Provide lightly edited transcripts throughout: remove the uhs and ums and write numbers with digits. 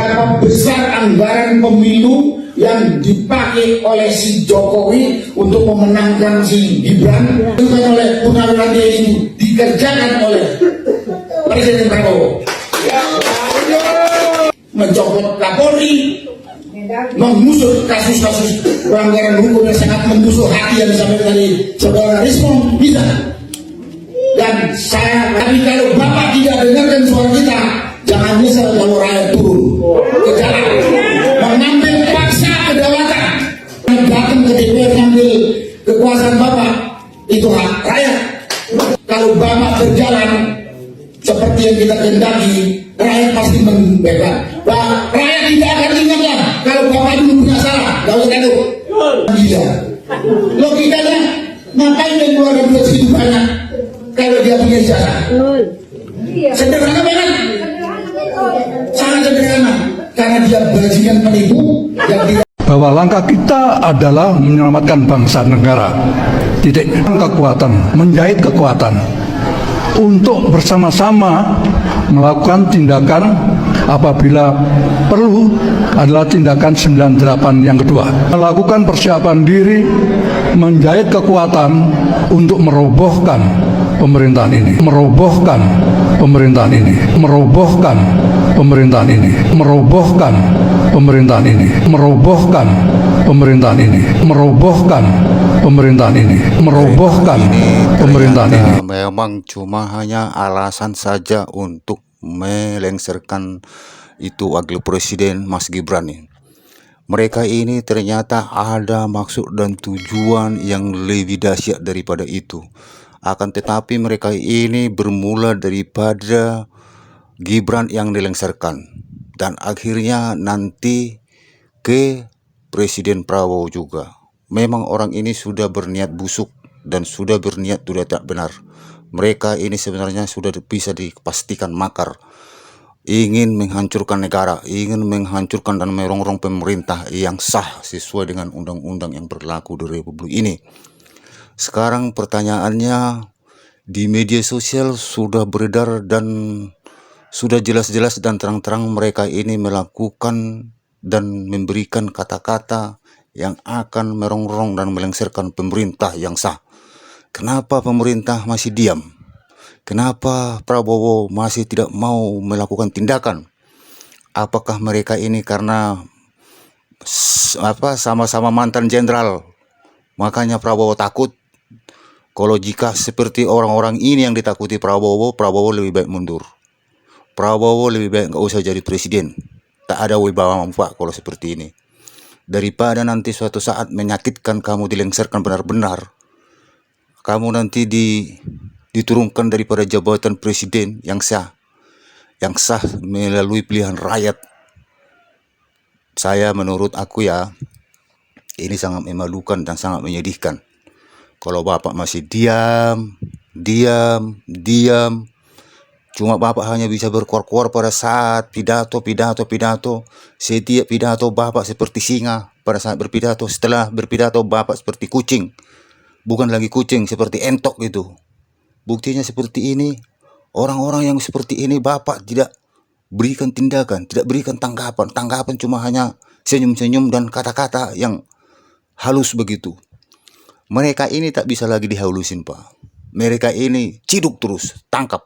berapa besar anggaran pemilu yang dipakai oleh si Jokowi untuk memenangkan si Gibran, bukan oleh Purnawirawan ini, dikerjakan oleh Presiden Prabowo. Mencopot Kapolri, mengusut kasus-kasus pelanggaran hukum yang sangat menusuk hati yang disampaikan tadi saudara Rismon, bisa. Dan tapi kalau Bapak tidak dengarkan suara kita, jangan nyesal kalau rakyat turun ke jalan mengambil paksa kedaulatan, datang ke DPR mengambil kekuasaan Bapak, itu hak rakyat. Kalau Bapak berjalan seperti yang kita kehendaki, rakyat pasti membebas. Rakyat tidak akan ingat lah kalau Bapak dulu punya salah. Gak usah tahu. Gila. Logikanya ngapain dia keluarin duit segitu banyak kalau dia punya ijazah? Sederhana banget. Sangat sederhana. Karena dia bajingan penipu yang tidak. Bahwa langkah kita adalah menyelamatkan bangsa negara. Titik kekuatan, menjahit kekuatan untuk bersama-sama melakukan tindakan apabila perlu adalah tindakan 98 yang kedua. Melakukan persiapan diri, menjahit kekuatan untuk merobohkan pemerintahan ini, merobohkan pemerintahan ini, merobohkan pemerintahan ini, merobohkan pemerintahan ini, merobohkan pemerintahan ini, merobohkan pemerintahan ini, merobohkan pemerintahan ini. Memang cuma hanya alasan saja untuk melengsarkan itu wakil presiden Mas Gibran ini. Mereka ini ternyata ada maksud dan tujuan yang lebih dahsyat daripada itu. Akan tetapi mereka ini bermula daripada Gibran yang dilengsarkan dan akhirnya nanti ke Presiden Prabowo juga. Memang orang ini sudah berniat busuk dan sudah berniat tidak benar. Mereka ini sebenarnya sudah bisa dipastikan makar, ingin menghancurkan negara, ingin menghancurkan dan merongrong pemerintah yang sah sesuai dengan undang-undang yang berlaku di Republik ini. Sekarang pertanyaannya, di media sosial sudah beredar dan sudah jelas-jelas dan terang-terang mereka ini melakukan dan memberikan kata-kata yang akan merongrong dan melengsarkan pemerintah yang sah. Kenapa pemerintah masih diam? Kenapa Prabowo masih tidak mau melakukan tindakan? Apakah mereka ini karena sama-sama mantan jenderal, makanya Prabowo takut? Kalau jika seperti orang-orang ini yang ditakuti Prabowo lebih baik mundur. Prabowo lebih baik nggak usah jadi presiden. Tak ada wibawa manfaat kalau seperti ini. Daripada nanti suatu saat menyakitkan kamu dilengsarkan benar-benar, kamu nanti diturunkan daripada jabatan presiden yang sah melalui pilihan rakyat. Menurut aku ya, ini sangat memalukan dan sangat menyedihkan. Kalau Bapak masih diam, cuma Bapak hanya bisa berkuar-kuar pada saat pidato. Setiap pidato Bapak seperti singa pada saat berpidato. Setelah berpidato Bapak seperti kucing. Bukan lagi kucing, seperti entok gitu. Buktinya seperti ini. Orang-orang yang seperti ini Bapak tidak berikan tindakan, tidak berikan tanggapan. Tanggapan cuma hanya senyum-senyum dan kata-kata yang halus begitu. Mereka ini tak bisa lagi dihalusin, Pak. Mereka ini ciduk terus, tangkap.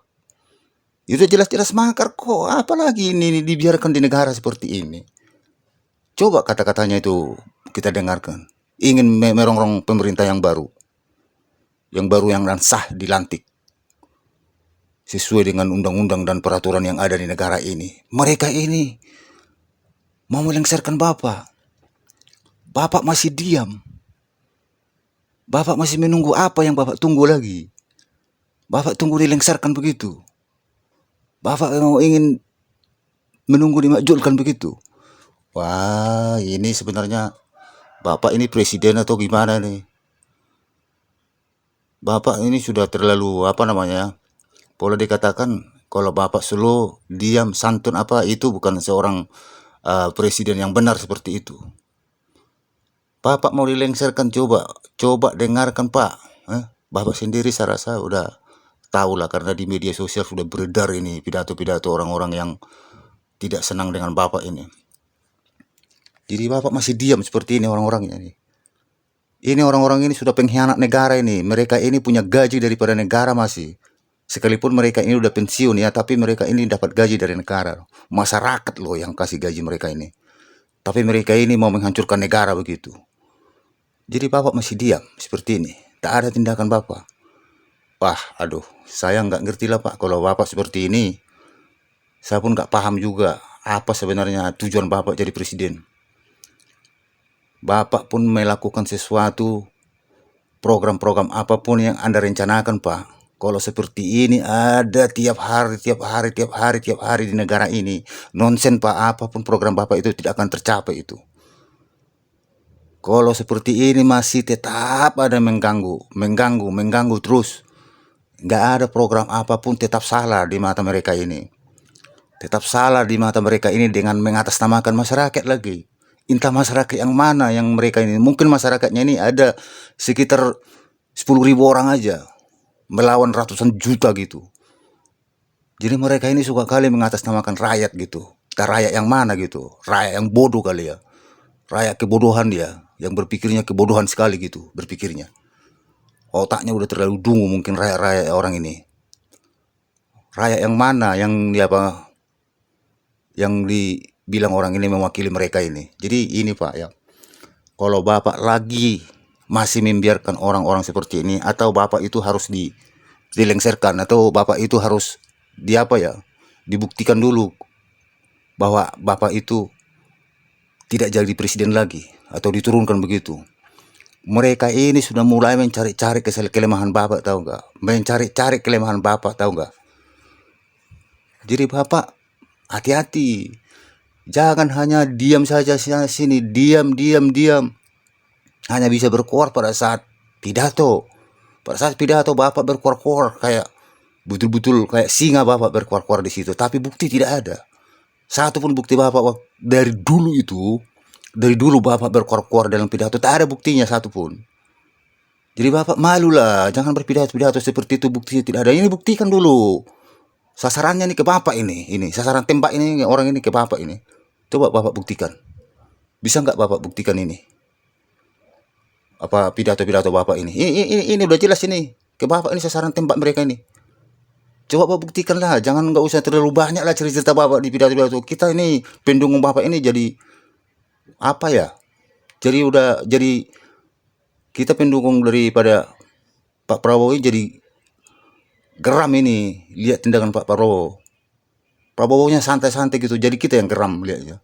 Itu jelas-jelas makar kok. Apalagi ini dibiarkan di negara seperti ini. Coba kata-katanya itu kita dengarkan. Ingin merongrong pemerintah yang baru. Yang baru yang sah dilantik. Sesuai dengan undang-undang dan peraturan yang ada di negara ini. Mereka ini mau melengsarkan Bapak. Bapak masih diam. Bapak masih menunggu apa yang Bapak tunggu lagi? Bapak tunggu dilengsarkan begitu. Bapak mau ingin menunggu dimakjulkan begitu. Wah, ini sebenarnya Bapak ini presiden atau gimana nih? Bapak ini sudah terlalu boleh dikatakan kalau Bapak slow, diam, santun itu bukan seorang presiden yang benar seperti itu. Bapak mau dilengsarkan, coba dengarkan Pak. Bapak sendiri saya rasa udah tahu lah, karena di media sosial sudah beredar ini pidato-pidato orang-orang yang tidak senang dengan Bapak ini. Jadi Bapak masih diam seperti ini orang-orangnya ini. Ini orang-orang ini sudah pengkhianat negara ini. Mereka ini punya gaji daripada negara masih. Sekalipun mereka ini udah pensiun ya, tapi mereka ini dapat gaji dari negara. Masyarakat loh yang kasih gaji mereka ini. Tapi mereka ini mau menghancurkan negara begitu. Jadi Bapak masih diam seperti ini. Tak ada tindakan Bapak. Wah, aduh, saya nggak ngerti lah Pak. Kalau Bapak seperti ini, saya pun nggak paham juga apa sebenarnya tujuan Bapak jadi presiden. Bapak pun melakukan sesuatu, program-program apapun yang Anda rencanakan Pak. Kalau seperti ini ada tiap hari di negara ini. Nonsen Pak, apapun program Bapak itu tidak akan tercapai itu. Kalau seperti ini masih tetap ada mengganggu terus. Nggak ada program apapun, tetap salah di mata mereka ini. Tetap salah di mata mereka ini dengan mengatasnamakan masyarakat lagi. Entah masyarakat yang mana yang mereka ini. Mungkin masyarakatnya ini ada sekitar 10.000 orang aja. Melawan ratusan juta gitu. Jadi mereka ini suka kali mengatasnamakan rakyat gitu. Entah rakyat yang mana gitu. Rakyat yang bodoh kali ya. Rakyat kebodohan dia. Yang berpikirnya kebodohan sekali gitu. Berpikirnya. Otaknya udah terlalu dungu mungkin rakyat-rakyat orang ini. Rakyat yang mana yang apa? Yang dibilang orang ini mewakili mereka ini. Jadi ini Pak ya. Kalau Bapak lagi masih membiarkan orang-orang seperti ini, atau Bapak itu harus dilengserkan, atau Bapak itu harus dibuktikan dulu bahwa Bapak itu tidak jadi presiden lagi, atau diturunkan begitu. Mereka ini sudah mulai mencari-cari kelemahan Bapak, tahu nggak? Mencari-cari kelemahan Bapak, tahu nggak? Jadi Bapak hati-hati, jangan hanya diam saja sini, diam. Hanya bisa berkuar pada saat pidato. Pada saat pidato Bapak berkuar-kuar kayak betul-betul kayak singa Bapak berkuar-kuar di situ. Tapi bukti tidak ada. Satu pun bukti Bapak dari dulu Bapak berkuar-kuar dalam pidato, tak ada buktinya satu pun. Jadi Bapak malulah, jangan berpidato-pidato seperti itu, buktinya tidak ada. Ini buktikan dulu. Sasarannya nih ke Bapak ini sasaran tembak ini orang ini ke Bapak ini. Coba Bapak buktikan. Bisa nggak Bapak buktikan ini? Apa pidato-pidato Bapak ini? Ini udah jelas ini. Ke Bapak ini sasaran tembak mereka ini. Coba Bapak buktikan lah. Jangan nggak usah terlalu banyak lah cerita Bapak di pidato-pidato. Kita ini pendukung Bapak ini jadi apa ya? Jadi kita pendukung daripada Pak Prabowo ini jadi geram ini lihat tindakan Pak Prabowo. Prabowo-nya santai-santai gitu. Jadi kita yang geram lihatnya.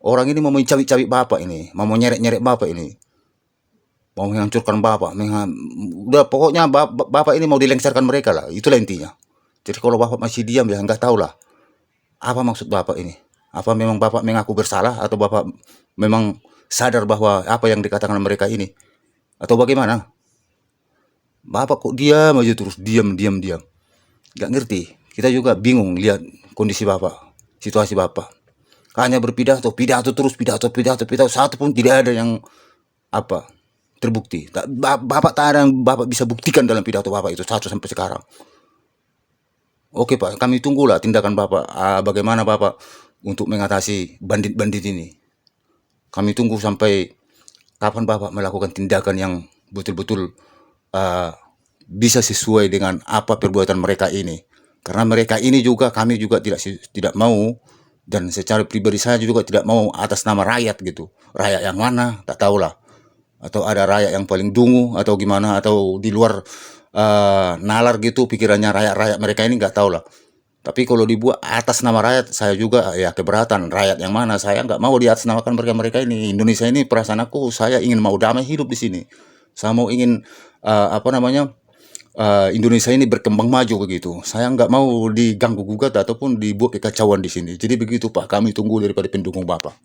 Orang ini mau mencabik-cabik Bapak ini, mau nyeret-nyeret Bapak ini. Mau menghancurkan Bapak, udah pokoknya Bapak ini mau dilengsarkan mereka lah, itulah intinya. Jadi kalau Bapak masih diam ya nggak tahu lah apa maksud Bapak ini. Apa memang Bapak mengaku bersalah atau Bapak memang sadar bahwa apa yang dikatakan mereka ini, atau bagaimana? Bapak kok diam aja terus, diam. Nggak ngerti. Kita juga bingung lihat kondisi Bapak, situasi Bapak. Hanya berpidato terus, pidato. Satu pun tidak ada yang terbukti. Bapak tak ada yang Bapak bisa buktikan dalam pidato Bapak itu satu sampai sekarang. Oke Pak, kami tunggulah tindakan Bapak. Bagaimana Bapak untuk mengatasi bandit-bandit ini. Kami tunggu sampai kapan Bapak melakukan tindakan yang betul-betul bisa sesuai dengan apa perbuatan mereka ini. Karena mereka ini juga, kami juga tidak mau, dan secara pribadi saya juga tidak mau atas nama rakyat gitu. Rakyat yang mana, tak tahulah. Atau ada rakyat yang paling dungu atau gimana, atau di luar nalar gitu pikirannya rakyat mereka ini, nggak tahu lah. Tapi kalau dibuat atas nama rakyat, saya juga ya keberatan. Rakyat yang mana, saya nggak mau di atas namakan mereka ini. Indonesia ini perasaan aku, saya ingin mau damai hidup di sini. Saya mau ingin Indonesia ini berkembang maju begitu. Saya nggak mau diganggu gugat ataupun dibuat kekacauan di sini. Jadi begitu Pak, kami tunggu daripada pendukung Bapak.